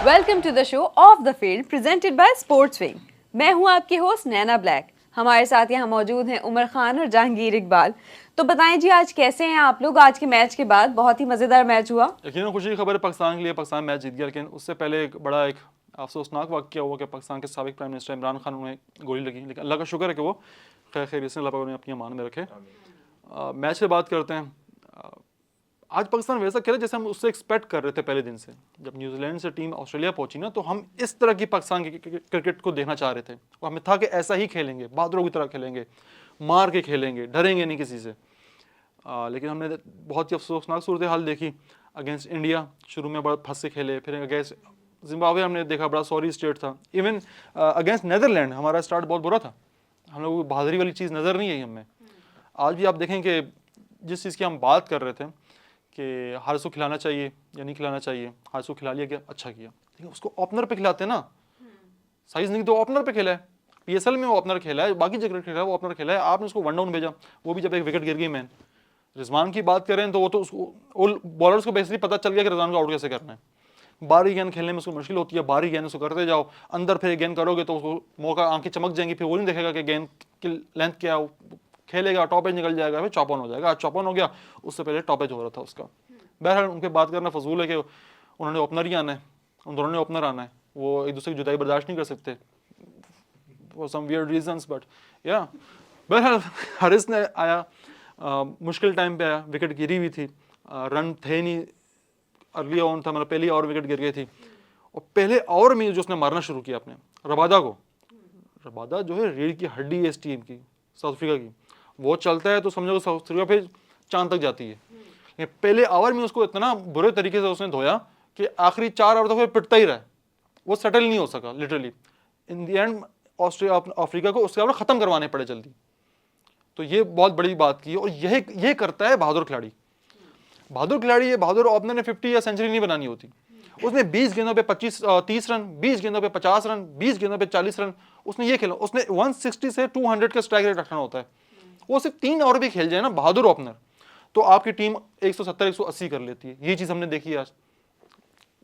Welcome to the show of the field presented by sports wing. मैं हूं आपकी host नैना black. हमारे साथ यहाँ मौजूद हैं उमर खान और जहांगीर इकबाल। तो बताएं जी, आज कैसे हैं आप लोग? आज के मैच के बाद बहुत ही मज़ेदार मैच हुआ। यकीनन खुशी की खबर है पाकिस्तान के लिए, पाकिस्तान मैच जीत गया। लेकिन उससे पहले एक बड़ा अफसोसनाक वाक़या हुआ कि पाकिस्तान के साबिक प्राइम मिनिस्टर इमरान खान उन्हें गोली लगी। लेकिन अल्लाह का शुक्र है कि वो खैर से अल्लाह उन्हें अपनी अमान में रखे। मैच से बात करते हैं। आज पाकिस्तान वैसा खेला जैसे हम उससे एक्सपेक्ट कर रहे थे पहले दिन से। जब न्यूजीलैंड से टीम ऑस्ट्रेलिया पहुंची ना, तो हम इस तरह की पाकिस्तान की क्रिकेट को देखना चाह रहे थे। और हमें था कि ऐसा ही खेलेंगे, बहादुरों की तरह खेलेंगे, मार के खेलेंगे, डरेंगे नहीं किसी से। लेकिन हमने बहुत ही अफसोसनाक सूरत हाल देखी। अगेंस्ट इंडिया शुरू में बड़ा फंस से खेले, फिर अगेंस्ट जिम्बाब्वे हमने देखा बड़ा सॉरी स्टेट था। इवन अगेंस्ट नेदरलैंड हमारा स्टार्ट बहुत बुरा था। हम लोग बहादुरी वाली चीज़ नज़र नहीं आई हमें। आज भी आप देखें कि जिस चीज़ की हम बात कर रहे थे कि हारिस को खिलाना चाहिए या नहीं खिलाना चाहिए, हारिस को खिला लिया गया, अच्छा किया। लेकिन उसको ओपनर पे खिलाते ना, साइज नहीं तो ओपनर पे खेला है। PSL में वो ओपनर खेला है, बाकी जगह खेला है वो ओपनर खेला है। आपने उसको वन डाउन भेजा, वो भी जब एक विकेट गिर गई। मैन रिजवान की बात करें तो वो तो उसको बॉलर्स को बेसिकली पता चल गया कि रिजवान को आउट कैसे करना है। बारी गेंद खेलने में उसको मुश्किल होती है। बारी गेंद उसको करते जाओ, अंदर फिर गेंद करोगे तो उसको मौका, आंखें चमक जाएंगी, फिर वो नहीं देखेगा कि गेंद की लेंथ क्या है। खेलेगा, टॉपेज निकल जाएगा, फिर चॉप ऑन हो जाएगा। आज चॉप ऑन हो गया, उससे पहले टॉपेज हो रहा था उसका। बहरहाल उनके बात करना फजूल है कि उन्होंने ओपनर ही आना है, उन दोनों ने ओपनर आना है। वो एक दूसरे की जुदाई बर्दाश्त नहीं कर सकते for some weird reasons, but या बहरहाल हारिस ने आया, मुश्किल टाइम पे आया, विकेट गिरी हुई थी, रन थे नहीं, अर्ली ऑन था, मतलब पहली ओवर विकेट गिर गई थी। और पहले ओवर में जो उसने मारना शुरू किया अपने रबादा को, रबादा जो है रीढ़ की हड्डी है इस टीम की, साउथ अफ्रीका की। वो चलता है तो समझो साउथ अफ्रीका फिर चांद तक जाती है। पहले ओवर में उसको इतना बुरे तरीके से उसने धोया कि आखिरी 4 ओवर तक वो पिटता ही रहा, वो सेटल नहीं हो सका literally. In the end Africa को उसके ओवर खत्म करवाने पड़े जल्दी। तो ये बहुत बड़ी बात की। और यह करता है बहादुर खिलाड़ी। बहादुर खिलाड़ी, ये बहादुर ओपनर ने 50 या सेंचुरी नहीं बनानी होती। उसने 20 गेंदों पे 30 रन, 20 गेंदों पे 50 रन, 20 गेंदों पे 40 रन उसने ये खेला। उसने 160 से 200 का स्ट्राइक रेट रखना होता है। वो सिर्फ 3 ओवर भी खेल जाए ना बहादुर ओपनर, तो आपकी टीम 170-180 कर लेती है। ये चीज़ हमने देखी आज।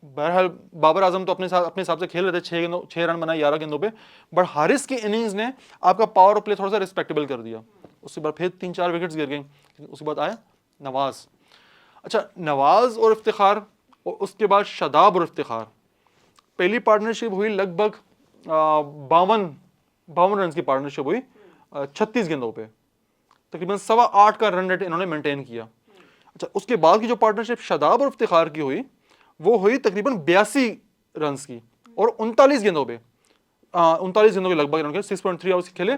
बहरहाल बाबर आजम तो अपने हिसाब से खेल रहे थे, 6 रन बनाए 11 गेंदों पे। बट हारिस की इनिंग्स ने आपका पावर प्ले थोड़ा सा रिस्पेक्टेबल कर दिया। उसके बाद फिर 3-4 विकेट्स गिर गए। उसके बाद आया नवाज। अच्छा, नवाज और इफ्तिखार, और उसके बाद शादाब और इफ्तिखार। पहली पार्टनरशिप हुई लगभग 52 रन की पार्टनरशिप हुई 36 गेंदों पे। तकरीबन 8.25 का रन रेट इन्होंने मेंटेन किया। अच्छा, उसके बाद की जो पार्टनरशिप शादाब और इफ्तिखार की हुई, वो हुई तकरीबन 82 रन की और 39 गेंदों पे, 39 गेंदों के लगभग इन्होंने 6.3 आवर्स खेले,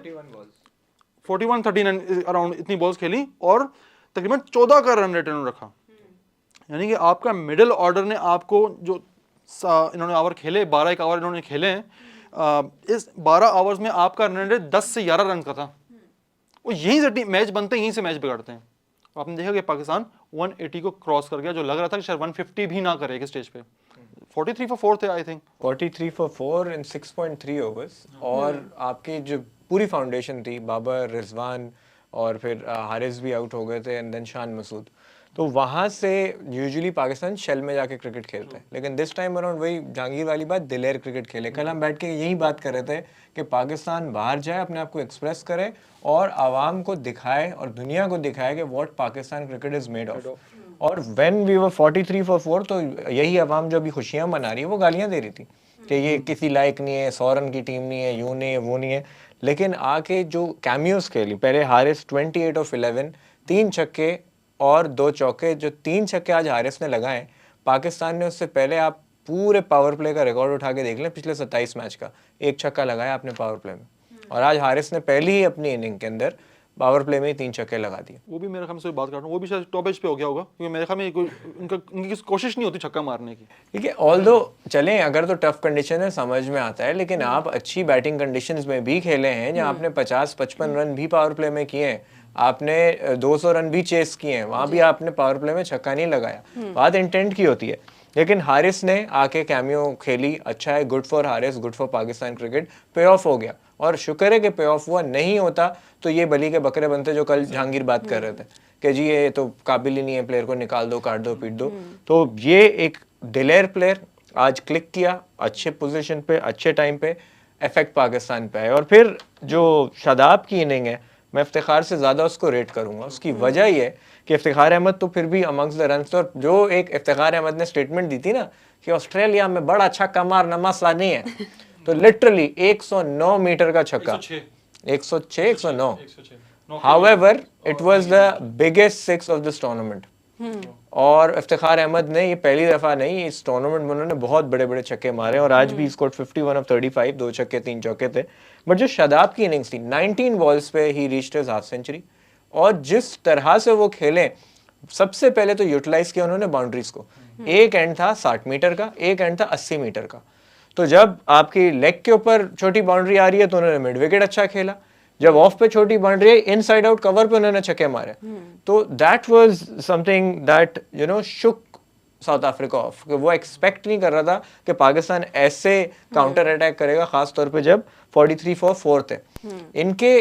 41-39 अराउंड इतनी बॉल्स खेली और तकरीबन 14 का रन रेट इन्होंने रखा। यानी कि आपका मिडिल ऑर्डर ने आपको जो इन्होंने ओवर खेले, 12 ओवर इन्होंने खेले हैं, इस 12 ओवर्स में आपका रन रेट 10 से 11 रन का था। और यहीं से मैच बनते हैं, यहीं से मैच बिगाड़ते हैं। आपने देखा कि पाकिस्तान 180 को क्रॉस कर गया, जो लग रहा था कि शायद 150 भी ना करे स्टेज पे। 43 फॉर 4 थे I think, 43 for 4 in 6.3 overs. और आपकी जो पूरी फाउंडेशन थी, बाबर, रिजवान और फिर हारिस भी आउट हो गए थे, एंड देन शान मसूद। तो वहाँ से यूजुअली पाकिस्तान शेल में जाके क्रिकेट खेलते हैं, लेकिन दिस टाइम अराउंड वही जहांगीर वाली बात, दिलेर क्रिकेट खेले। कल हम बैठ के यही बात कर रहे थे कि पाकिस्तान बाहर जाए, अपने आप को एक्सप्रेस करे और आवाम को दिखाए और दुनिया को दिखाए कि what Pakistan cricket is made of. और व्हेन वी वर 43 फॉर 4, तो यही आवाम जो अभी खुशियाँ मना रही है, वो गालियाँ दे रही थी कि ये किसी लायक नहीं है, 100 रन की टीम नहीं है, यूँ नहीं है, वो नहीं है। लेकिन आके जो कैमियोस खेली, पहले हारिस 28 ऑफ 11, 3 छक्के और 2 चौके, जो 3 छक्के आज हारिस ने लगाए। पाकिस्तान ने उससे पहले, आप पूरे पावर प्ले का रिकॉर्ड उठा के देख लें, पिछले 27 मैच का 1 छक्का लगाया आपने पावर प्ले में। और आज हारिस ने पहली ही अपनी इनिंग के अंदर पावर प्ले में ही 3 छक्के लगा दिए। वो भी मेरे ख्याल से बात कर रहा हूँ, वो भी शायद टॉप एज पे हो गया होगा, क्योंकि मेरे ख्याल में उनकी कोशिश नहीं होती छक्का मारने की। ठीक है, ऑल्दो चलें, अगर तो टफ कंडीशन है समझ में आता है, लेकिन आप अच्छी बैटिंग कंडीशंस में भी खेले हैं, जहाँ आपने 50-55 रन भी पावर प्ले में किए हैं, आपने 200 रन भी चेस किए हैं, वहाँ भी आपने पावर प्ले में छक्का नहीं लगाया। बात इंटेंट की होती है। लेकिन हारिस ने आके कैमियो खेली, अच्छा है, good for Haris, good for Pakistan cricket, पे ऑफ हो गया। और शुक्र है कि पे ऑफ हुआ, नहीं होता तो ये बली के बकरे बनते जो कल जहांगीर बात कर रहे थे कि जी ये तो काबिल ही नहीं है, प्लेयर को निकाल दो, काट दो, पीट दो। तो ये एक दिलेर प्लेयर, आज क्लिक किया, अच्छे पोजीशन पे, अच्छे टाइम पे, इफेक्ट पाकिस्तान पे है। और फिर जो शादाब की इनिंग है, मैं इफ्तिखार से ज़्यादा उसको रेट करूंगा। उसकी वजह ये है कि इफ्तिखार अहमद तो फिर भी अमंग्स द रन्स, और जो एक इफ्तिखार अहमद ने स्टेटमेंट दी थी ना कि ऑस्ट्रेलिया में बड़ा छक्का मारना मसला नहीं है, तो लिटरली 109 मीटर का छक्का, 106 109। However, it was the biggest six of this tournament. और इफ्तिखार अहमद ने ये पहली दफा नहीं, इस टूर्नामेंट में उन्होंने बहुत बड़े बड़े छक्के मारे और आज भी स्कोर 51 ऑफ 35, 2 छक्के 3 चौके थे। बट जो शादाब की इनिंग्स थी, 19 बॉल्स पे ही रीच्ड हिज हाफ सेंचुरी, और जिस तरह से वो खेले, सबसे पहले तो यूटिलाइज किया उन्होंने बाउंड्रीज को। एक एंड था 60 मीटर का, एक एंड था 80 मीटर का। तो जब आपकी लेग के ऊपर छोटी बाउंड्री आ रही है तो उन्होंने मिड विकेट अच्छा खेला, जब ऑफ पे छोटी बाउंड्री है, इनसाइड आउट कवर पे उन्होंने छक्के मारे। तो that was something that you know shook South Africa off, कि वो एक्सपेक्ट नहीं कर रहा था कि पाकिस्तान ऐसे काउंटर अटैक करेगा, खास तौर पे जब 43 फॉर 4 थे। इनके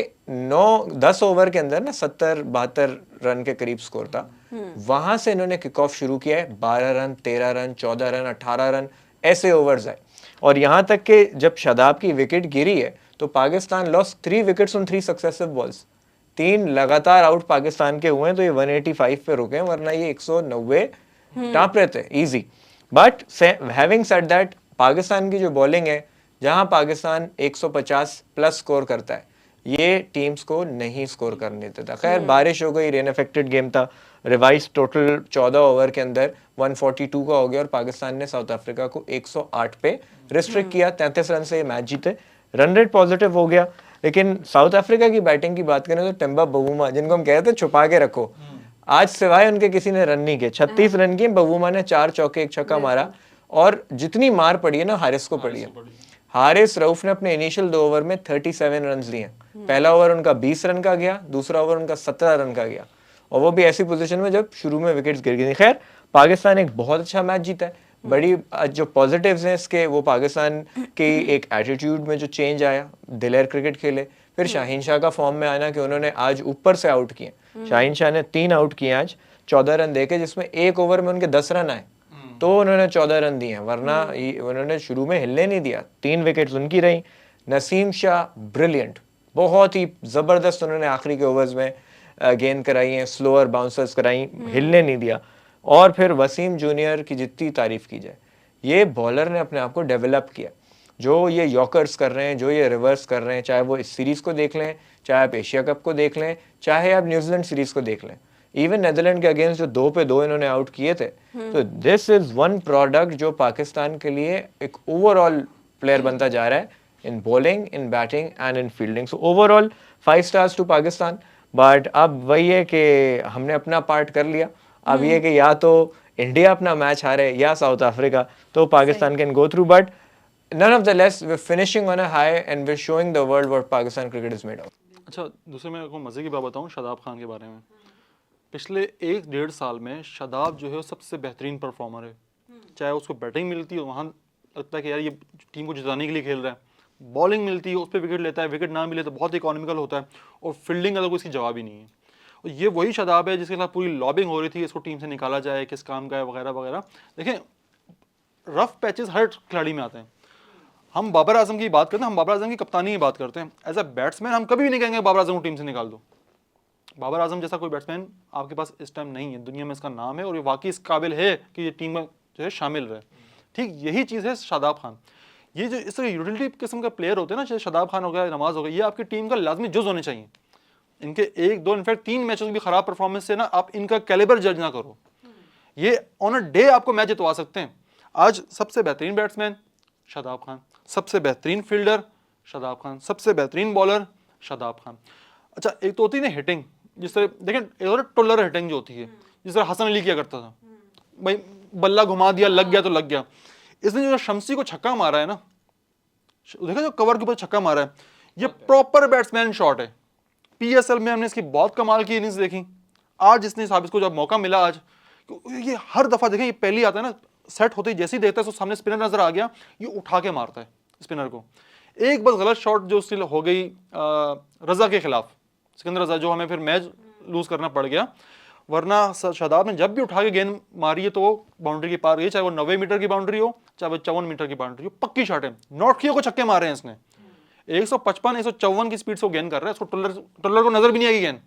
9-10 ओवर के अंदर ना 70-72 रन के करीब स्कोर था। वहां से इन्होंने किक ऑफ शुरू किया है, 12 रन, 13 रन, 14 रन, 18 रन, ऐसे ओवर्स आए। और यहाँ तक कि जब शादाब की विकेट गिरी है तो Pakistan lost 3 wickets on 3 successive balls. 3 लगातार आउट पाकिस्तान के हुए हैं, तो ये 185 पे रुके हैं, वरना ये 190 टाँप रहे थे easy. But having said that, Pakistan की जो बॉलिंग है, जहां पाकिस्तान 150 प्लस स्कोर करता है, ये टीम्स को नहीं स्कोर करने देता। खैर बारिश हो गई, रेन अफेक्टेड गेम था, रिवाइज टोटल 14 ओवर के अंदर 142 का हो गया और पाकिस्तान ने साउथ अफ्रीका को 108 पे रिस्ट्रिक्ट किया। 33 रन से ये मैच जीते, रन रेट पॉजिटिव हो गया। लेकिन साउथ अफ्रीका की बैटिंग की बात करें तो टेम्बा बवूमा, जिनको हम कहते हैं छुपा के रखो, आज सिवाय उनके किसी ने रन नहीं किए। 36 रन किए, बवूमा ने 4 चौके 1 छक्का मारा, और जितनी मार पड़ी है ना हारिस को पड़ी है। हारिस रऊफ ने अपने इनिशियल 2 ओवर में 37 रन लिए। पहला ओवर उनका 20 रन का गया, दूसरा ओवर उनका 17 रन का गया, और वो भी ऐसी पोजीशन में जब शुरू में विकेट्स गिर गई थी। खैर पाकिस्तान एक बहुत अच्छा मैच जीता है। बड़ी जो पॉजिटिव्स हैं इसके, वो पाकिस्तान की एक एटीट्यूड में जो चेंज आया, दिलेर क्रिकेट खेले, फिर शाहीन शाह का फॉर्म में आना कि उन्होंने आज ऊपर से आउट किए। शाहीन शाह ने 3 आउट किए आज 14 रन देके, जिसमें एक ओवर में उनके 10 रन आए, तो उन्होंने 14 रन दिए, वरना उन्होंने शुरू में हिलने नहीं दिया। 3 विकेट्स उनकी रही। नसीम शाह ब्रिलियंट, बहुत ही जबरदस्त उन्होंने आखिरी के ओवर्स में गेंद कराई हैं, स्लोअर बाउंसर्स कराई, हिलने नहीं दिया। और फिर वसीम जूनियर की जितनी तारीफ की जाए, ये बॉलर ने अपने आप को डेवलप किया। जो ये यॉकर्स कर रहे हैं, जो ये रिवर्स कर रहे हैं, चाहे वो इस सीरीज को देख लें, चाहे आप एशिया कप को देख लें, चाहे आप न्यूजीलैंड सीरीज को देख लें, इवन नेदरलैंड के अगेंस्ट जो 2 पे 2 इन्होंने आउट किए थे, तो दिस इज वन प्रोडक्ट जो पाकिस्तान के लिए एक ओवरऑल प्लेयर बनता जा रहा है, in bowling, in batting and in fielding. So overall 5 stars to Pakistan. But अब वही है कि हमने अपना पार्ट कर लिया। अब ये कि या तो इंडिया अपना मैच हारे या साउथ अफ्रीका, तो Pakistan can go through. But nonetheless we're finishing on a high and we're showing the world what Pakistan cricket is made of. अच्छा, दूसरे मैं आपको मज़े की बात बताऊं शादाब खान के बारे में। पिछले 1-1.5 साल में शादाब जो है वो सबसे बेहतरीन परफॉर्मर है। चाहे उसको बैटिंग मिलती है, वहाँ लगता है कि यार ये टीम को जिताने के लिए खेल रहा है, बॉलिंग मिलती है उस पर विकेट लेता है, विकेट ना मिले तो बहुत इकोनॉमिकल होता है, और फील्डिंग का तो कोई इसकी जवाब ही नहीं है। और ये वही शादाब है जिसके खिलाफ पूरी लॉबिंग हो रही थी, इसको टीम से निकाला जाए, किस काम का है वगैरह वगैरह। देखें, रफ पैचेस हर खिलाड़ी में आते हैं। हम बाबर आजम की बात करते हैं, हम बाबर आजम की कप्तानी की बात करते हैं। एज अ बैट्समैन हम कभी भी नहीं कहेंगे बाबर आजम को टीम से निकाल दो। बाबर आजम जैसा कोई बैट्समैन आपके पास इस टाइम नहीं है, दुनिया में इसका नाम है और ये वाकई इस काबिल है कि ये टीम में जो है शामिल रहे। ठीक यही चीज़ है शादाब खान। ये जो इस तरह यूटिलिटी किस्म का प्लेयर होते हैं ना, जैसे शादाब खान हो गया, नमाज हो गया, ये आपकी टीम का लाजमी जुज़ होने चाहिए। इनके 1-2 इनफैक्ट 3 मैचों की भी खराब परफॉर्मेंस से ना आप इनका कैलिबर जज ना करो। ये ऑन अ डे आपको मैच जितवा सकते हैं। आज सबसे बेहतरीन बैट्समैन शादाब खान, सबसे बेहतरीन फील्डर शादाब खान, सबसे बेहतरीन बॉलर शादाब खान। अच्छा, एक तो होती है ना हिटिंग, जिस तरह देखें एक टोलर हिटिंग जो होती है, जिस तरह हसन अली किया करता था, भाई बल्ला घुमा दिया, लग गया तो लग गया। इसने जो शमसी को छक्का मारा है ना, देखा जो कवर के ऊपर छक्का मारा है, ये प्रॉपर बैट्समैन शॉट है। PSL में हमने इसकी बहुत कमाल की इनिंग्स देखी। आज इसने साहब इसको जब मौका मिला, आज ये हर दफा देखें, ये पहली आता है ना, सेट होते ही जैसे ही देखता है तो सामने स्पिनर नजर आ गया, ये उठा के मारता है स्पिनर को। एक बस गलत शॉट जो उसकी हो गई रजा के खिलाफ, सिकंदर रजा, जो हमें फिर मैच लूज करना पड़ गया, वरना शादाब ने जब भी उठा के गेंद मारी है तो वो बाउंड्री के पार गई, चाहे वो 90 मीटर की बाउंड्री हो चाहे वो 54 मीटर की बाउंड्री हो, पक्की शॉट है। नॉट कियो को छक्के मारे हैं इसने, 155 154 की स्पीड से वो गेंद कर रहा है, उसको टुल्लर को नजर भी नहीं आएगी गेंद।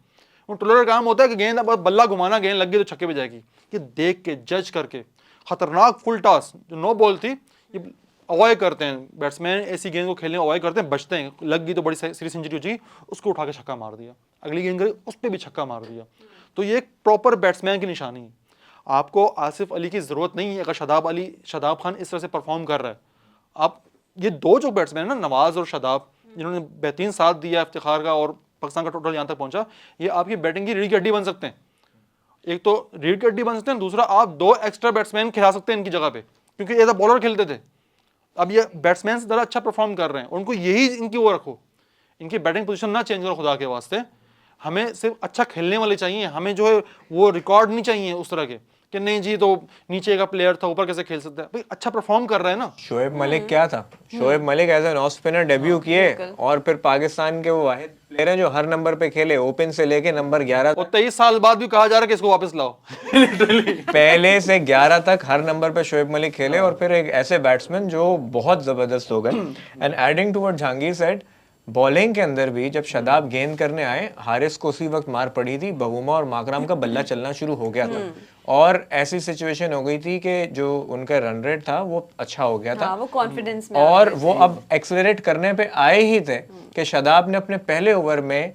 वो टुल्लर का काम होता है कि गेंद अब बल्ला घुमाना, गेंद लग गई तो छक्के पे जाएगी। ये देख के जज करके खतरनाक फुल टॉस जो नो बॉल थी, ये अवॉइड करते हैं बैट्समैन, ऐसी गेंद को खेलने अवॉइड करते हैं, बचते हैं। लग गई तो बड़ी सीरियस इंजरी हो जाएगी, उसको उठा के छक्का मार दिया, अगली गेंद करी उस पर भी छक्का मार दिया। तो ये एक प्रॉपर बैट्समैन की निशानी है। आपको आसिफ अली की जरूरत नहीं है अगर शादाब खान इस तरह से परफॉर्म कर रहा है। आप ये दो जो बैट्समैन है ना, नवाज और शादाब, जिन्होंने बेहतरीन साथ दिया इफ्तिखार का और पाकिस्तान का टोटल यहाँ तक पहुंचा, ये आपकी बैटिंग की रीढ़ की हड्डी बन सकते हैं। एक तो रीढ़ की हड्डी बन सकते हैं, दूसरा आप 2 एक्स्ट्रा बैट्समैन खिला सकते हैं इनकी जगह पे, क्योंकि एज अ बॉलर खेलते थे। अब ये बैट्समैन ज़्यादा अच्छा परफॉर्म कर रहे हैं, उनको यही इनकी वो रखो, इनकी बैटिंग पोजीशन ना चेंज करो खुदा के वास्ते। हमें सिर्फ अच्छा खेलने वाले चाहिए, हमें जो है वो रिकॉर्ड नहीं चाहिए उस तरह के कि नहीं जी तो नीचे का प्लेयर था ऊपर कैसे खेल सकता है। भाई अच्छा परफॉर्म कर रहा है ना। शोएब मलिक क्या था, Shoaib Malik as an off spinner debut किए और फिर पाकिस्तान के वो वाहिद प्लेयर हैं जो हर नंबर पे खेले, ओपन से लेके नंबर 11 और 23 साल बाद भी कहा जा रहा है कि इसको वापस लाओ। पहले से 11 तक हर नंबर पे शोएब मलिक खेले और फिर एक ऐसे बैट्समैन जो बहुत जबरदस्त हो गए। And adding to what Jahangir said, bowling के अंदर भी जब शादाब गेंद करने आए, हारिस को उसी वक्त मार पड़ी थी, बहूमा और माकराम का बल्ला चलना शुरू हो गया था और ऐसी सिचुएशन हो गई थी कि जो उनका रन रेट था वो अच्छा हो गया था। हाँ, वो कॉन्फिडेंस में और वो अब एक्सेलरेट करने पे आए ही थे कि शादाब ने अपने पहले ओवर में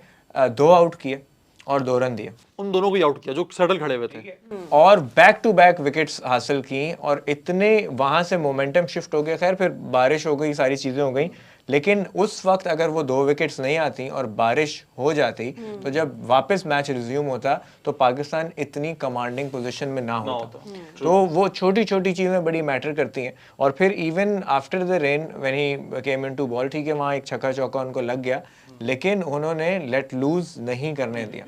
2 आउट किए और 2 रन दिए, उन दोनों को आउट किया जो सेटल खड़े हुए थे, और बैक टू बैक विकेट्स हासिल की और इतने वहां से मोमेंटम शिफ्ट हो गया। खैर फिर बारिश हो गई, सारी चीजें हो गई, लेकिन उस वक्त अगर वो 2 विकेट्स नहीं आती और बारिश हो जाती तो जब वापस मैच रिज्यूम होता तो पाकिस्तान इतनी कमांडिंग पोजीशन में ना होता। तो वो छोटी छोटी चीजें बड़ी मैटर करती हैं। और फिर even after the rain when he came into ball, ठीक है वहाँ एक छक्का चौका उनको लग गया, लेकिन उन्होंने लेट लूज नहीं करने दिया।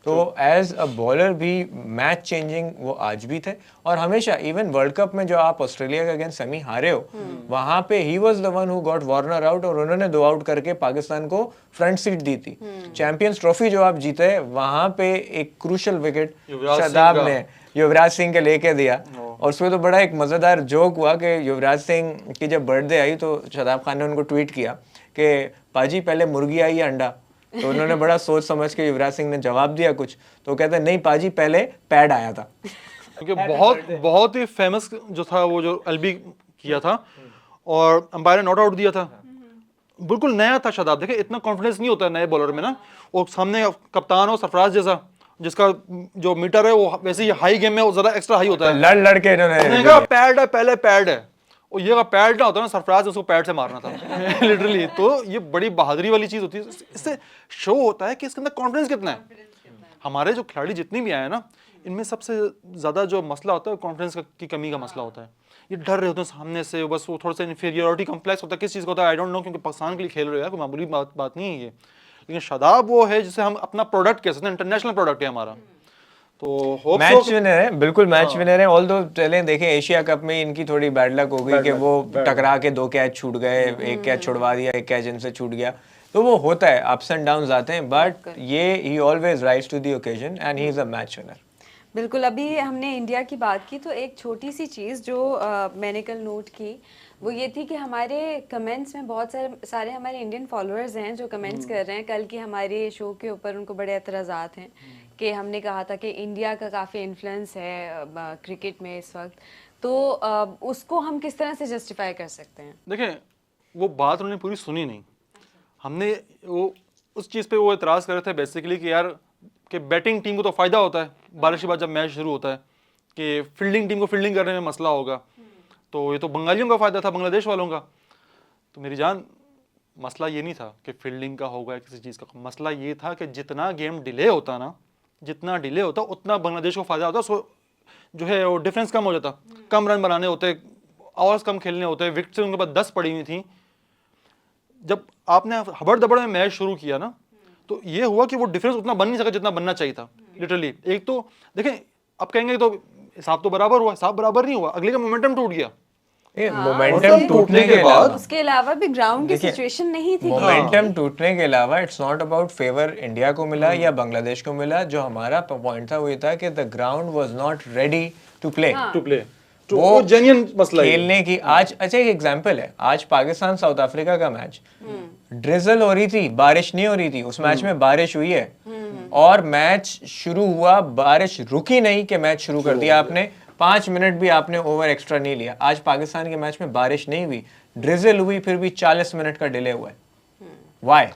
तो एज अ बॉलर भी मैच चेंजिंग वो आज भी थे और हमेशा, इवन वर्ल्ड कप में जो आप ऑस्ट्रेलिया के अगेंस्ट सेमी हारे हो, वहां पे he was the one who got Warner out और उन्होंने 2 आउट करके पाकिस्तान को फ्रंट सीट दी थी। चैंपियंस ट्रॉफी जो आप जीते, वहां पे एक क्रूशल विकेट शादाब ने युवराज सिंह के लेके दिया और उसमें तो बड़ा एक मजेदार जोक हुआ कि युवराज सिंह की जब बर्थडे आई तो शादाब खान ने उनको ट्वीट किया कि पाजी पहले मुर्गी आई या अंडा, तो उन्होंने बड़ा सोच समझ के युवराज सिंह ने जवाब दिया कुछ, तो कहते नहीं पाजी पहले पैड आया था। क्योंकि बहुत ही फेमस जो था वो जो एलबी किया था और अंपायर ने नॉट आउट दिया था, बिल्कुल नया था शादाब। देखिए इतना कॉन्फिडेंस नहीं होता है नए बॉलर में ना, और सामने कप्तान हो सरफराज जैसा जिसका जो मीटर है वो वैसे ही हाई गेम में वो ज्यादा एक्स्ट्रा हाई होता है, लड़ लड़ के इन्होंने पैड है पहले पैड है, और ये का पैड ना होता ना सरफराज उसको पैड से मारना था लिटरली। तो ये बड़ी बहादुरी वाली चीज होती है, इससे शो होता है कि इसके अंदर कॉन्फिडेंस कितना है। हमारे जो खिलाड़ी जितनी भी आए ना, इनमें सबसे ज्यादा जो मसला होता है कॉन्फिडेंस की कमी का मसला होता है। ये डर रहे होते हैं सामने से, बस वो थोड़ा सा इन्फीरियरिटी कॉम्प्लेक्स होता है। किस चीज़ का होता है आई डोंट नो, क्योंकि पाकिस्तान के लिए खेल रहे हैं, कोई मामूली बात नहीं है ये। लेकिन शादाब वो है जिसे हम अपना प्रोडक्ट कह सकते हैं, इंटरनेशनल प्रोडक्ट है हमारा। तो मैच विनर है, बिल्कुल मैच विनर है। ऑल्दो चलें देखें एशिया कप में इनकी थोड़ी बैड लक हो गई कि वो टकरा के 2 कैच छूट गए, एक कैच छुड़वा दिया, एक कैच इनसे छूट गया, तो वो होता है, अप्स एंड डाउन्स आते हैं, बट ये ही always rise to the occasion and he is a match winner. बिल्कुल। अभी हमने इंडिया की बात की तो एक छोटी सी चीज़ जो मैंने कल नोट की वो ये थी कि हमारे कमेंट्स में बहुत सारे हमारे इंडियन फॉलोअर्स हैं जो कमेंट्स कर रहे हैं। कल की हमारे शो के ऊपर उनको बड़े एतराज़ात हैं कि हमने कहा था कि इंडिया का काफ़ी इन्फ्लुएंस है क्रिकेट में इस वक्त, तो उसको हम किस तरह से जस्टिफाई कर सकते हैं? देखें वो बात उन्होंने पूरी सुनी नहीं। हमने वो उस चीज़ पे वो एतराज़ कर रहे थे बेसिकली कि यार कि बैटिंग टीम को तो फ़ायदा होता है बारिश के बाद जब मैच शुरू होता है, कि फील्डिंग टीम को फील्डिंग करने में मसला होगा, तो ये तो बंगालियों का फ़ायदा था, बांग्लादेश वालों का। तो मेरी जान मसला ये नहीं था कि फील्डिंग का होगा किसी चीज़ का, मसला ये था कि जितना गेम डिले होता ना, जितना डिले होता उतना बांग्लादेश को फ़ायदा होता, सो जो है वो डिफरेंस कम हो जाता, कम रन बनाने होते, आवर्स कम खेलने होते, विकेट से उनके पास 10 पड़ी हुई थी। जब आपने हबड़ दबड़ में मैच शुरू किया ना, तो ये हुआ कि वो डिफरेंस उतना बन नहीं सका जितना बनना चाहिए था लिटरली। एक तो देखें अब कहेंगे तो हिसाब तो बराबर हुआ, हिसाब बराबर नहीं हुआ, अगले का मोमेंटम टूट गया। ये हाँ, मोमेंटम उसके- टूटने के बाद उसके अलावा भी ग्राउंड की देखिए, सिचुएशन नहीं थी कि मोमेंटम टूटने के अलावा it's not about favour India को मिला या बांग्लादेश को मिला। जो हमारा पॉइंट था वो ये था कि the ground was not ready to play, to play, वो जेन्युइन मसला है खेलने की। आज अच्छा एक एग्जांपल है, आज पाकिस्तान साउथ अफ्रीका का मैच, ड्रिजल हो रही थी, बारिश नहीं हो रही थी। उस मैच में बारिश हुई है और मैच शुरू हुआ, बारिश रुकी नहीं कि मैच शुरू कर दिया आपने, 5 मिनट भी आपने ओवर एक्स्ट्रा नहीं लिया। आज पाकिस्तान के मैच में बारिश नहीं हुई, ड्रिजल हुई, फिर भी 40 मिनट का डिले हुआ है। व्हाई?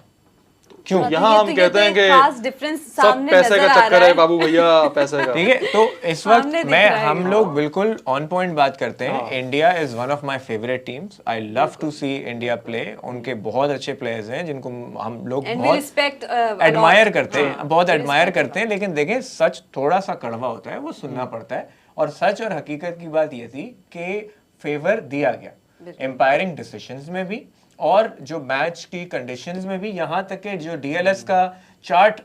क्यों? यहाँ ये हम तो कहते हैं कि खास डिफरेंस सब सामने पैसे नजर का आ चक्कर रहा है बाबू भैया, पैसे का। ठीक है, तो इस वक्त सामने दिख मैं रहा है। हम लोग बिल्कुल ऑन पॉइंट बात करते हैं। India is one of my favourite teams, I love to see India play. उनके बहुत अच्छे प्लेयर्स हैं जिनको हम लोग And we बहुत respect, एडमायर lot. करते हैं, हाँ, बहुत we एडमायर respect करते हैं। लेकिन देखें, सच थोड़ा सा कड़वा होता है, वो सुनना पड़ता है। और सच और हकीकत की बात ये थी कि फेवर दिया गया एम्पायरिंग डिसीजंस में भी और जो मैच की कंडीशंस में भी। यहाँ तक कि जो डीएलएस का चार्ट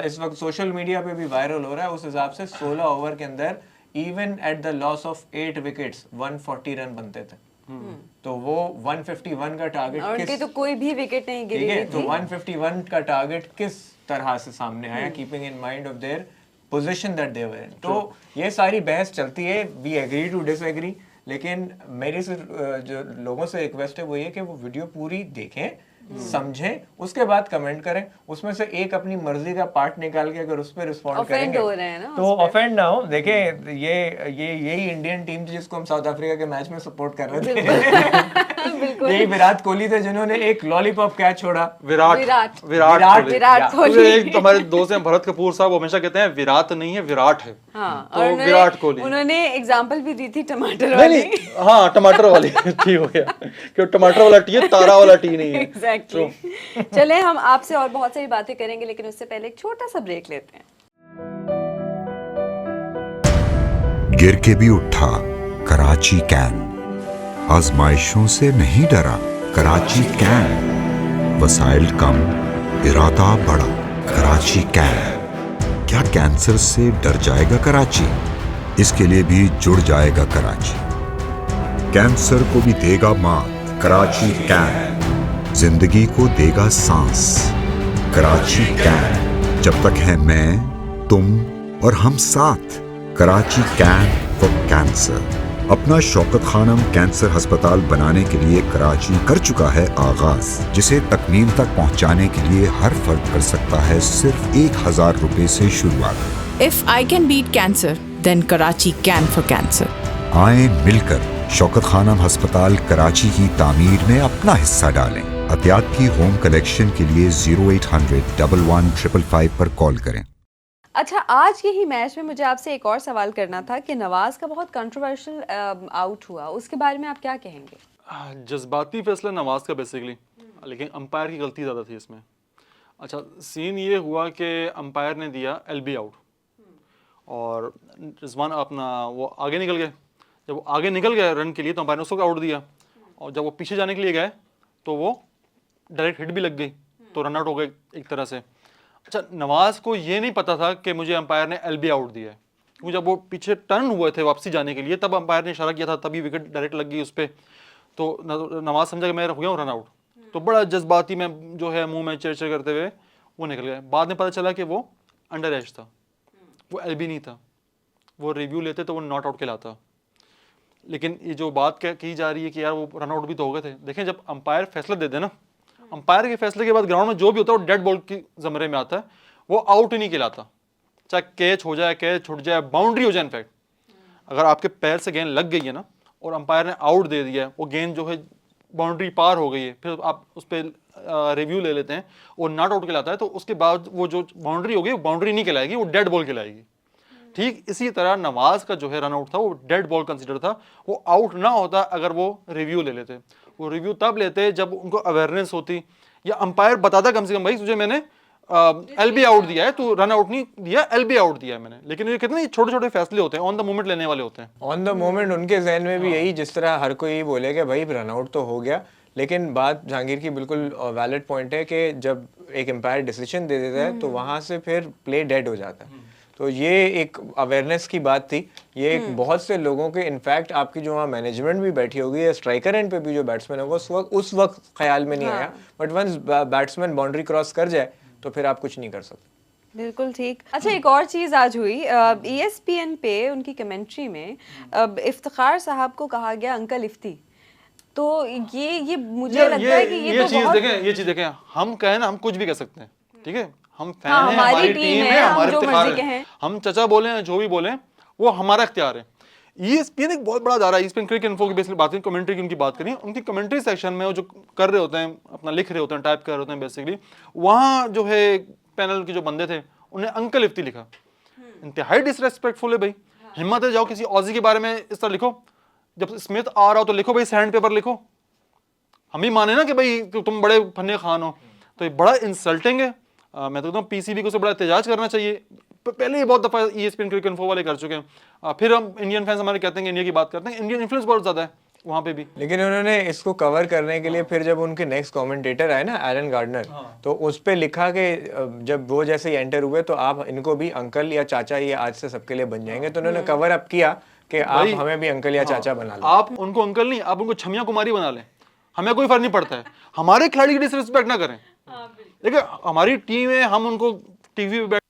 इस वक्त सोशल मीडिया पे भी वायरल हो रहा है, उस हिसाब से 16 ओवर के अंदर even at the loss of 8 wickets 140 run बनते थे। तो वो 151 का टारगेट और उनके तो कोई भी विकेट नहीं गिरी ठीक है, हुई तो थी। 151 का टारगेट किस तरह से सामने आया, keeping in mind of their position that they were in. तो ये सारी बहस चलती है, वी एग्री टू डिसएग्री। लेकिन मेरी से जो लोगों से रिक्वेस्ट है वो ये कि वो वीडियो पूरी देखें, समझें, उसके बाद कमेंट करें। उसमें से एक अपनी मर्जी का पार्ट निकाल के अगर उस पर रिस्पॉन्ड Offend करेंगे हो रहे हैं ना तो ऑफेंड ना हो। देखें, ये यही इंडियन टीम थी जिसको हम साउथ अफ्रीका के मैच में सपोर्ट कर रहे थे। यही विराट कोहली थे जिन्होंने एक लॉलीपॉप कैच छोड़ा। विराट विराट विराट कोहली। मुझे एक हमारे दोस्त हैं भरत कपूर साहब, वो हमेशा कहते हैं विराट नहीं है विराट है। हाँ, तो और उन्होंने- विराट कोहली। उन्होंने एग्जांपल भी दी थी टमाटर नहीं वाली। नहीं, हाँ टमाटर वाली ठीक हो गया कि टमाटर वाला टी है, तारा वाला टी नहीं है। एग्जैक्टली। चले हम आपसे और बहुत सारी बातें करेंगे, लेकिन उससे पहले एक छोटा सा ब्रेक लेते हैं। गिर के भी उठा कराची कैन, आजमाइशों से नहीं डरा कराची कैन, वसाइल कम इरादा बड़ा कराची कैन। क्या कैंसर से डर जाएगा कराची? इसके लिए भी जुड़ जाएगा कराची। कैंसर को भी देगा मात कराची कैन, जिंदगी को देगा सांस कराची कैन। जब तक है मैं, तुम और हम साथ, कराची कैन फॉर कैंसर। अपना शौकत खानम कैंसर अस्पताल बनाने के लिए कराची कर चुका है आगाज, जिसे तकमील तक पहुंचाने के लिए हर फर्द कर सकता है सिर्फ 1000 रुपए से शुरुआत। If I can beat cancer, then Karachi can for cancer. आए मिलकर शौकत खानम अस्पताल कराची की तामीर में अपना हिस्सा डालें। अतियात की होम कलेक्शन के लिए 0800 11 पर कॉल करें। अच्छा, आज के ही मैच में मुझे आपसे एक और सवाल करना था कि नवाज का बहुत कंट्रोवर्शियल आउट हुआ, उसके बारे में आप क्या कहेंगे? जज्बाती फैसला नवाज का बेसिकली, लेकिन अंपायर की गलती ज़्यादा थी इसमें। अच्छा, सीन ये हुआ कि अंपायर ने दिया एलबी आउट और रिजवान अपना वो आगे निकल गए। जब वो आगे निकल गए रन के लिए तो अंपायर ने उसको आउट दिया, और जब वो पीछे जाने के लिए गए तो वो डायरेक्ट हिट भी लग गई, तो रन आउट हो गए एक तरह से। अच्छा, नवाज को ये नहीं पता था कि मुझे अंपायर ने एलबी आउट दिया है, क्योंकि जब वो पीछे टर्न हुए थे वापसी जाने के लिए तब अंपायर ने इशारा किया था, तभी विकेट डायरेक्ट लग गई उस पर। तो नवाज समझा कि मैं हो गया हूँ रन आउट, तो बड़ा जज्बाती में जो है मुंह में चेर करते हुए वो निकल गए। बाद में पता चला कि वो अंडर एज था, वो एलबी नहीं था, वो रिव्यू लेते तो वो नॉट आउट कहलाता। लेकिन ये जो बात की जा रही है कि यार वो रन आउट भी तो हो गए थे, देखें जब अंपायर फैसला दे दे ना, अंपायर के फैसले के बाद ग्राउंड में जो भी होता है वो डेड बॉल की जमरे में आता है, वो आउट ही नहीं कहलाता। चाहे कैच हो जाए, कैच छूट जाए, बाउंड्री हो जाए, इनफैक्ट अगर आपके पैर से गेंद लग गई है ना और अंपायर ने आउट दे दिया है, वो गेंद जो है बाउंड्री पार हो गई है, फिर आप उस पर रिव्यू ले लेते हैं और नॉट आउट कहलाता है, तो उसके बाद वो जो बाउंड्री होगी वो बाउंड्री नहीं कहलाएगी, वो डेड बॉल कहलाएगी। ठीक इसी तरह नवाज का जो है रन आउट था वो डेड बॉल कंसीडर था, वो आउट ना होता अगर वो रिव्यू ले लेते। वो रिव्यू तब लेते जब उनको अवेयरनेस होती या अंपायर बताता कम से कम, भाई तुझे मैंने एलबी आउट दिया है, तो रन आउट नहीं दिया, एलबी आउट दिया है मैंने। लेकिन ये कितने छोटे छोटे फैसले होते हैं, ऑन द मोमेंट लेने वाले होते हैं। ऑन द मोमेंट उनके जहन में भी यही, जिस तरह हर कोई बोले कि भाई रन आउट तो हो गया, लेकिन बात जहांगीर की बिल्कुल वैलिड पॉइंट है कि जब एक एम्पायर डिसीजन दे देता है तो वहां से फिर प्ले डेड हो जाता है। तो ये एक अवेयरनेस की बात थी, ये एक बहुत से लोगों के, इनफैक्ट आपकी जो वहाँ मैनेजमेंट भी बैठी होगी या स्ट्राइकर एंड पे भी जो बैट्समैन होगा उस वक्त ख्याल में नहीं आया, but once batsman boundary cross कर जाए तो फिर आप कुछ नहीं कर सकते। बिल्कुल ठीक। अच्छा, एक और चीज़ आज हुई, ESPN पे उनकी कमेंट्री में इफ्तिखार साहब को कहा गया अंकल इफ्ती, तो ये मुझे लगता है कि ये तो चीज बहुत देखें, ये चीज देखें, हम कहें ना, हम कुछ भी कह सकते हैं, ठीक है, हम फैन हाँ, हैं, हमारी हमारी टीम टीम है, है, हम हमारे जो इफ्तिखार मर्जी है, कहें। हम चचा बोले जो भी बोले वो हमारा इख्तियार है। ESPN एक बहुत बड़ा दायरा है, ESPN क्रिकेट इन्फो की बेसिकली बात करें, कमेंट्री की उनकी बात करें, उनकी कमेंट्री सेक्शन में वो जो कर रहे होते हैं, अपना लिख रहे होते हैं, टाइप कर रहे होते हैं बेसिकली, वहाँ जो है पैनल के जो बंदे थे उन्हें अंकल इफ्ती लिखा। इंतहाई डिसरेस्पेक्टफुल है भाई। हिम्मत है, जाओ किसी ऑजी के बारे में इस तरह लिखो, जब स्मिथ आ रहा हो तो लिखो भाई, सैंड पेपर लिखो, हम ही माने ना कि भाई तुम बड़े फन्ने खान हो, तो ये बड़ा इंसल्टिंग है। मैं तो कहता हूँ PCB को से बड़ा एहतजाज करना चाहिए। पहले ही बहुत दफ़ा ESPN क्रिकेट इन्फो वाले कर चुके हैं, फिर हम इंडियन फैंस हमारे कहते हैं कि इंडिया की बात करते हैं, इंडियन इन्फ्लुएंस बहुत ज़्यादा है वहाँ पे भी। लेकिन उन्होंने इसको कवर करने के लिए फिर जब उनके नेक्स्ट कमेंटेटर आए ना एलन गार्डनर, तो उस पे लिखा कि जब वो जैसे ही एंटर हुए तो आप इनको भी अंकल या चाचा ये आज से सबके लिए बन जाएंगे, तो उन्होंने कवर अप किया कि आप हमें भी अंकल या चाचा बना लो। आप उनको अंकल नहीं, आप उनको छमिया कुमारी बना लें, हमें कोई फर्क नहीं पड़ता है, हमारे खिलाड़ी की डिसरिस्पेक्ट ना करें। देखिए हमारी टीम है, हम उनको टीवी पे बैठ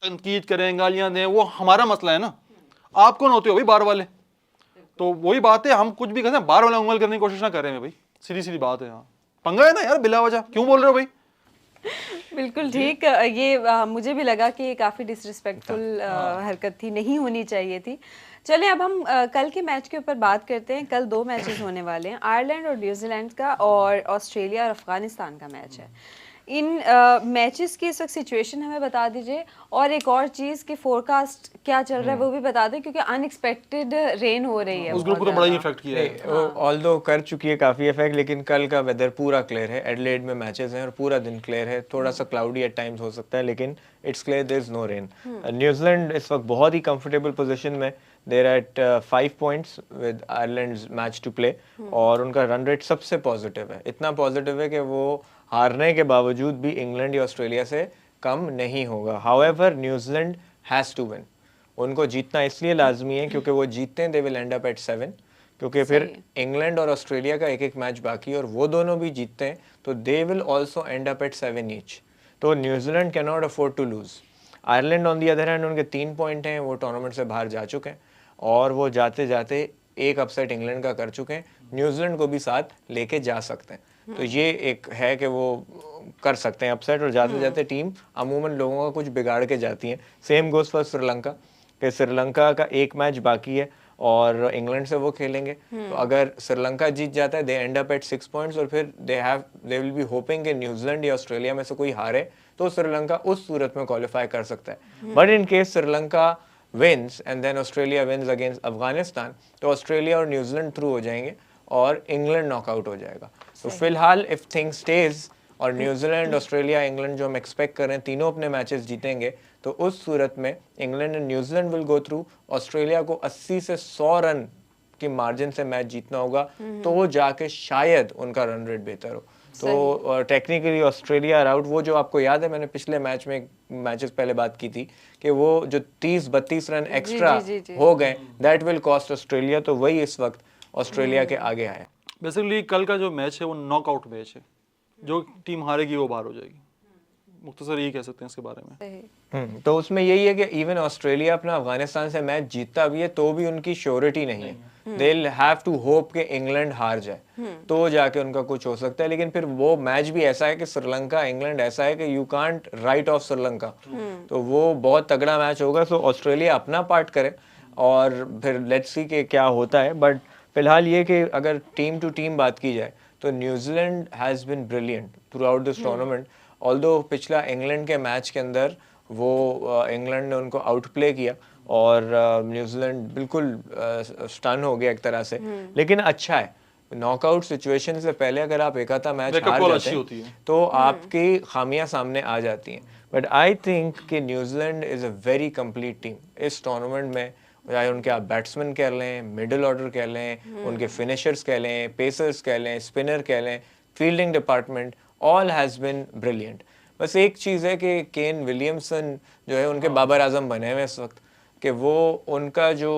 तनकीद करें, गालियां दें, वो हमारा मसला है ना, आप कौन होते हो भाई बाहर वाले? तो वही बात है, हम कुछ भी कहते हैं बाहर वाला उंगल करने की कोशिश ना करें भाई, सीधी सीधी बात है। यहाँ पंगा है ना यार, बिला वजह क्यों बोल रहे हो भाई? बिल्कुल ठीक। ये मुझे भी लगा कि ये काफ़ी डिसरिस्पेक्टफुल हरकत थी, नहीं होनी चाहिए थी। चलें अब हम कल के मैच के ऊपर बात करते हैं। कल 2 मैचेस होने वाले हैं, आयरलैंड और न्यूजीलैंड का, और ऑस्ट्रेलिया और अफगानिस्तान का मैच है। इन मैचेस की इस वक्त सिचुएशन हमें बता दीजिए, और एक और चीज़ कि फोरकास्ट क्या चल रहा है वो भी बता दें, क्योंकि अनएक्सपेक्टेड रेन हो रही है। उस ग्रुप को तो बड़ा ही इफेक्ट किया है। ऑल्दो कर चुकी है काफ़ी इफेक्ट, लेकिन कल का वेदर पूरा क्लियर है। एडिलेड में मैचेस हैं और पूरा दिन क्लियर है, थोड़ा सा क्लाउडी एट टाइम्स हो सकता है, लेकिन it's clear, there is no rain. New Zealand इस वक्त बहुत ही कंफर्टेबल पोजीशन में, they're at 5 points with Ireland match to play, और उनका रन रेट सबसे पॉजिटिव है, इतना पॉजिटिव है कि वो हारने के बावजूद भी इंग्लैंड या ऑस्ट्रेलिया से कम नहीं होगा। However New Zealand has to win, उनको जीतना इसलिए लाजमी है क्योंकि वो जीतते हैं, they will and up at 7, क्योंकि फिर इंग्लैंड और ऑस्ट्रेलिया का एक एक मैच बाकी है, और वो दोनों भी जीतते हैं तो they will also end up at 7 each. तो New Zealand can not afford to lose. Ireland on the other hand, उनके 3 पॉइंट हैं, वो टूर्नामेंट से बाहर जा चुके हैं, और वो जाते जाते एक अपसेट इंग्लैंड का कर चुके हैं, न्यूजीलैंड को भी साथ लेके जा सकते हैं। तो ये एक है कि वो कर सकते हैं अपसेट, और जाते जाते टीम अमूमन लोगों का कुछ बिगाड़ के जाती है। सेम गोज फॉर श्रीलंका, कि श्रीलंका का एक मैच बाकी है और इंग्लैंड से वो खेलेंगे, तो अगर श्रीलंका जीत जाता है दे एंड अप एट 6 पॉइंट्स, और फिर दे विल बी होपिंग कि न्यूजीलैंड या ऑस्ट्रेलिया में से कोई हारे, तो श्रीलंका उस सूरत में क्वालिफाई कर सकता है। But in case Sri Lanka wins and then Australia wins against Afghanistan, तो ऑस्ट्रेलिया और न्यूजीलैंड थ्रू हो जाएंगे और इंग्लैंड नॉकआउट हो जाएगा। तो फिलहाल इफ थिंग स्टेज और न्यूजीलैंड, ऑस्ट्रेलिया, इंग्लैंड जो हम एक्सपेक्ट कर रहे हैं तीनों अपने मैचेस जीतेंगे, तो उस सूरत में England and New Zealand will go through. Australia को 80 से 100 रन की मार्जिन से मैच जीतना होगा, तो जाके शायद उनका रन रेट बेहतर हो। तो टेक्निकली ऑस्ट्रेलिया आर आउट। वो जो आपको याद है, मैंने पिछले मैच में मैचेस पहले बात की थी कि वो जो 30-32 रन एक्स्ट्रा हो गए, दैट विल कॉस्ट ऑस्ट्रेलिया, तो वही इस वक्त ऑस्ट्रेलिया के आगे आए। बेसिकली कल का जो मैच है वो नॉकआउट मैच है, जो टीम हारेगी वो बाहर हो जाएगी, मुख्तसर यही कह सकते हैं इसके बारे में। तो उसमें यही है कि इवन ऑस्ट्रेलिया अपना अफगानिस्तान से मैच जीतता भी है तो भी उनकी श्योरिटी नहीं है, they will have to hope कि इंग्लैंड हार जाए, तो जाके उनका कुछ हो सकता है। लेकिन फिर वो मैच भी ऐसा है कि श्रीलंका इंग्लैंड ऐसा है कि you can't right of Sri Lanka, तो वो बहुत तगड़ा मैच होगा। सो ऑस्ट्रेलिया अपना पार्ट करे और फिर लेट्स सी कि क्या होता है। बट फिलहाल ये कि अगर टीम टू टीम बात की जाए तो New Zealand has been brilliant through out this tournament. Although पिछला इंग्लैंड के मैच के अंदर वो इंग्लैंड ने उनको आउट प्ले किया और न्यूजीलैंड बिल्कुल स्टन हो गया एक तरह से, लेकिन अच्छा है नॉकआउट सिचुएशन से पहले अगर आप एक आधा मैच हार जाते हैं तो आपकी खामियां सामने आ जाती हैं। बट आई थिंक कि New Zealand is a very complete team इस टूर्नामेंट में, चाहे उनके आप बैट्समैन कह लें, मिडिल ऑर्डर कह लें, उनके फिनिशर्स कह लें, पेसर्स कह लें, स्पिनर कह लें, fielding department, all has been brilliant. बस एक चीज़ है कि केन विलियमसन जो है उनके बाबर आजम बने हुए इस वक्त, कि वो उनका जो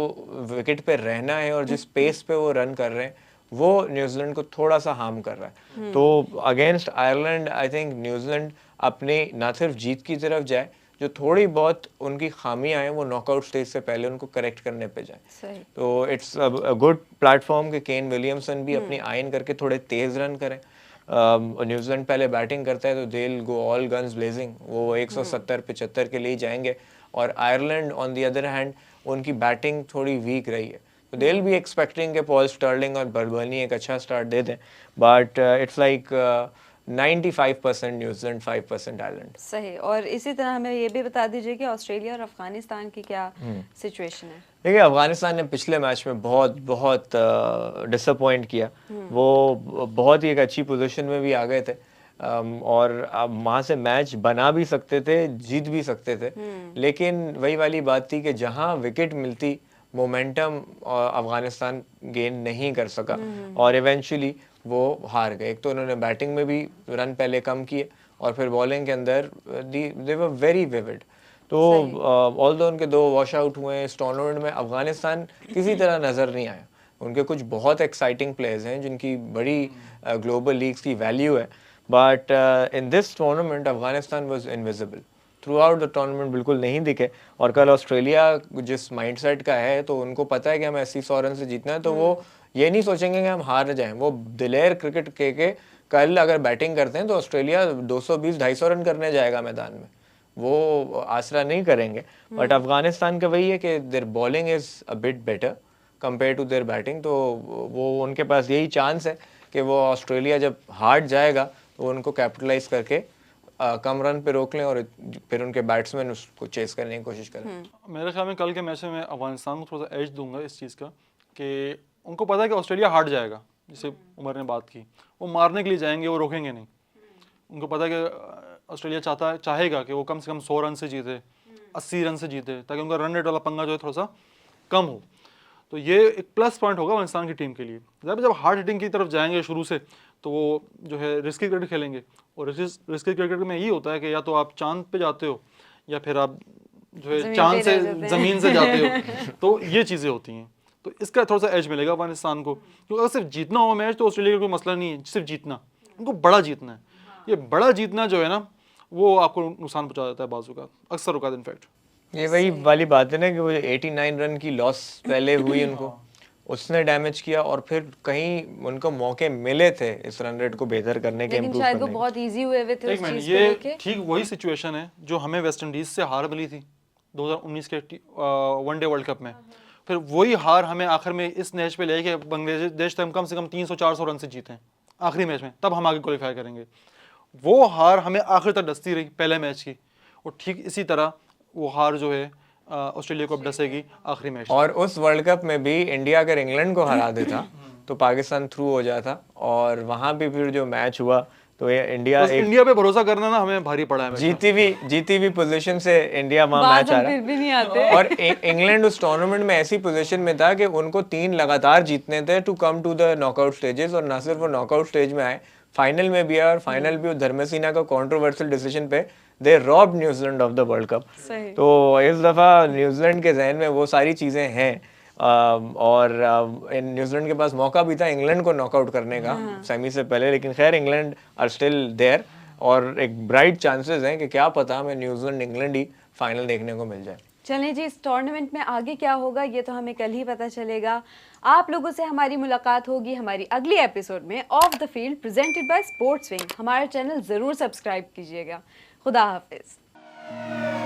विकेट पे रहना है और जिस पेस पे वो रन कर रहे हैं वो न्यूजीलैंड को थोड़ा सा हार्म कर रहा है। तो against Ireland I think New Zealand अपने ना सिर्फ जीत की तरफ जाए, जो थोड़ी बहुत उनकी खामियां हैं वो नॉकआउट स्टेज से पहले उनको करेक्ट करने पे जाए। सही। तो इट्स अ गुड प्लेटफॉर्म कि केन विलियमसन भी अपनी आइन करके थोड़े तेज रन करें। न्यूजीलैंड पहले बैटिंग करता है तो they will go all guns blazing, वो 170-75 के लिए जाएंगे। और Ireland on the other hand उनकी बैटिंग थोड़ी वीक रही है, तो दे विल बी एक्सपेक्टिंग कि पॉल स्टर्लिंग और बर्बनी एक अच्छा स्टार्ट दे दें, but it's like 95% New Zealand 5% Ireland. सही। और इसी तरह हमें ये भी बता दीजिए कि ऑस्ट्रेलिया और अफगानिस्तान की क्या सिचुएशन है। देखिए अफगानिस्तान ने पिछले मैच में बहुत बहुत डिसअपॉइंट किया। वो बहुत ही एक अच्छी पोजीशन में भी आ गए थे, और अब वहाँ से मैच बना भी सकते थे, जीत भी सकते थे, लेकिन वही वाली बात थी कि जहाँ विकेट मिलती मोमेंटम अफगानिस्तान गेन नहीं कर सका और इवेंचुअली वो हार गए। एक तो उन्होंने बैटिंग में भी रन पहले कम किए और फिर बॉलिंग के अंदर दे वर वेरी विविड। तो ऑल्दो उनके 2 वॉश आउट हुए इस टूर्नामेंट में, अफगानिस्तान किसी तरह नज़र नहीं आया। उनके कुछ बहुत एक्साइटिंग प्लेयर्स हैं जिनकी बड़ी ग्लोबल लीग्स की वैल्यू है, but in this tournament Afghanistan was invisible through out the tournament, बिल्कुल नहीं दिखे। और कल ऑस्ट्रेलिया जिस माइंडसेट का है तो उनको पता है कि हमें 80-100 रन से जीतना है, तो वो ये नहीं सोचेंगे कि हम हार जाएं। वो दिलेर क्रिकेट के कल अगर बैटिंग करते हैं तो ऑस्ट्रेलिया 220-250 रन करने जाएगा मैदान में, वो आसरा नहीं करेंगे। बट अफगानिस्तान का वही है कि their bowling is a bit better compare to their batting, तो वो उनके पास यही चांस है कि वो ऑस्ट्रेलिया जब हार जाएगा तो उनको कैपिटलाइज करके कम रन पे रोक लें और फिर उनके बैट्समैन उसको चेस करने की कोशिश करें। मेरे ख्याल में कल के मैच में मैं अफगानिस्तान को थोड़ा सा एज दूंगा इस चीज़ का कि उनको पता है कि ऑस्ट्रेलिया हार जाएगा, जिसे उमर ने बात की, वो मारने के लिए जाएंगे, वो रोकेंगे नहीं। उनको पता है कि ऑस्ट्रेलिया चाहेगा कि वो कम से कम 100 रन से जीते, 80 रन से जीते, ताकि उनका रन रेट वाला पंगा जो है थोड़ा सा कम हो। तो ये एक प्लस पॉइंट होगा अफगानिस्तान की टीम के लिए। जब हार्ड हिटिंग की तरफ जाएंगे शुरू से तो वो जो है रिस्की क्रिकेट खेलेंगे, और रिस्की क्रिकेट में यही होता है कि या तो आप चांद पे जाते हो या फिर आप जो है चांद से ज़मीन से जाते हो, तो ये चीज़ें होती हैं। तो इसका थोड़ा सा एज मिलेगा अफगानिस्तान को, क्योंकि अगर सिर्फ जीतना हो मैच तो ऑस्ट्रेलिया का कोई मसला नहीं है, सिर्फ जीतना, उनको बड़ा जीतना है। ये बड़ा जीतना जो है ना वो आपको नुकसान पहुंचा देता है बाजू का, अक्सर औकात इनफैक्ट। ये वही वाली बात है ना कि वो 89 रन की लॉस पहले हुई उनको, उसने डैमेज किया, और फिर कहीं उनको मौके मिले थे इस रन रेट को बेहतर करने के, लेकिन इम्प्रूव शायद वो करने के। बहुत इजी हुए हुए थे एक उस मिनट, चीज को ये लेके। ठीक वही सिचुएशन है जो हमें वेस्ट इंडीज से हार मिली थी 2019 के वनडे वर्ल्ड कप में। फिर वही हार हमें आखिर में इस मैच पे ले कि बांग्लादेश हम कम से कम 300-400 रन से जीते हैं आखिरी मैच में, तब हम आगे क्वालिफाई करेंगे। वो हार हमें आखिर तक डसती रही पहले मैच की, और ठीक इसी तरह वो हार जो है ऑस्ट्रेलिया को अब डसेगी आखिरी मैच। और उस वर्ल्ड कप में भी इंडिया अगर इंग्लैंड को हरा देता तो पाकिस्तान थ्रू हो जाता, और वहां भी फिर जो मैच हुआ तो ये इंडिया पे भरोसा करना ना हमें भारी पड़ा है। जीती हुई पोजीशन से इंडिया वहां मैच आ फिर भी नहीं आते। रहा, और इंग्लैंड उस टूर्नामेंट में ऐसी पोजीशन में था कि उनको 3 लगातार जीतने थे to come to the knockout stages, और ना सिर्फ वो नॉकआउट स्टेज में आए, फाइनल में भी आए, और फाइनल भी धर्मसेना का कंट्रोवर्शियल डिसीजन पे they robbed New Zealand of the world cup. तो इस दफ़ा न्यूजीलैंड के जहन में वो सारी चीज़ें हैं, और न्यूजीलैंड के पास मौका भी था इंग्लैंड को नॉकआउट करने का सेमी से पहले, लेकिन खैर इंग्लैंड आर स्टिल देयर, और एक ब्राइट चांसेस हैं कि क्या पता हमें न्यूजीलैंड इंग्लैंड ही फाइनल देखने को मिल जाए। चलें जी, इस टूर्नामेंट में आगे क्या होगा ये तो हमें कल ही पता चलेगा। आप लोगों से हमारी मुलाकात होगी हमारी अगली एपिसोड में of the field presented by sports wing. हमारा चैनल ज़रूर सब्सक्राइब कीजिएगा। खुदा हाफिज़।